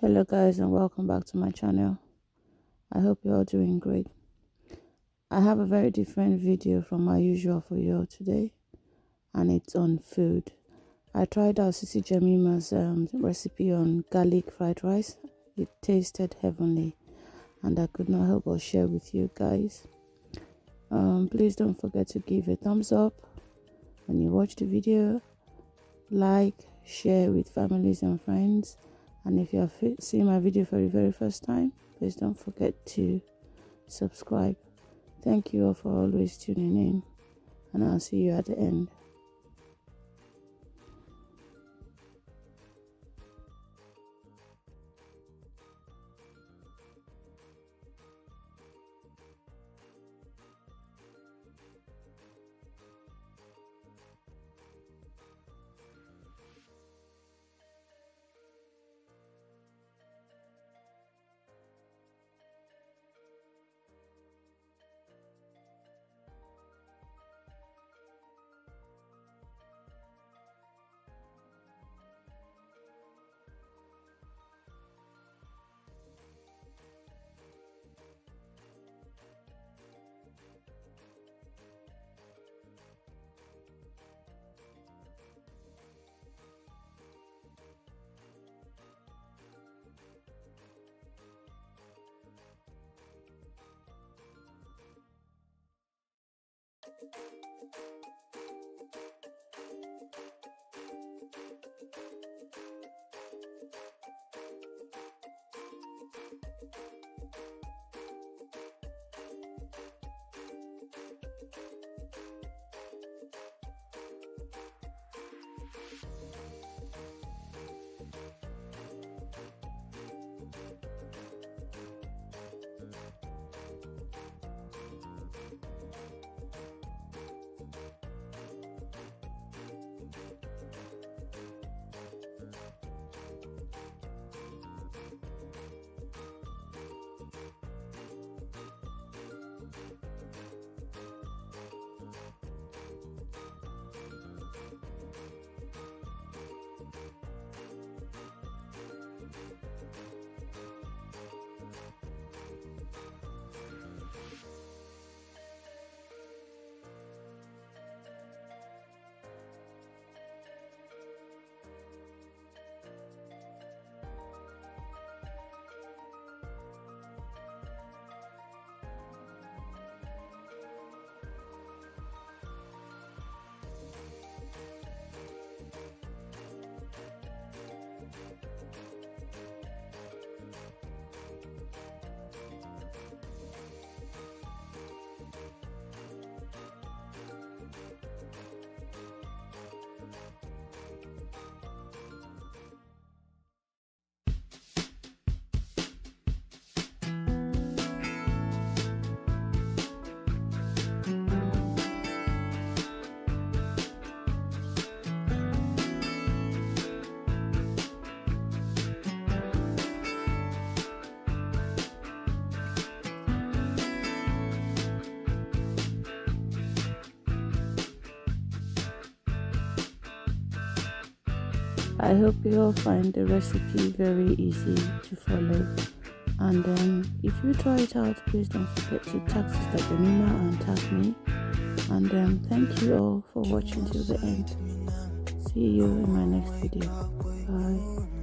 Hello guys, and welcome back to my channel. I hope you're all doing great. I have a very different video from my usual for you all today, and it's on food. I tried out sisijemimah's recipe on garlic fried rice. It tasted heavenly, and I could not help but share with you guys. Please don't forget to give a thumbs up when you watch the video, like, share with families and friends. And if you have seen my video for the very first time, please don't forget to subscribe. Thank you all for always tuning in, and I'll see you at the end. I hope you all find the recipe very easy to follow, and if you try it out, please don't forget to tag Sister Jemimah and tag me. And thank you all for watching till the end. See you in my next video. Bye.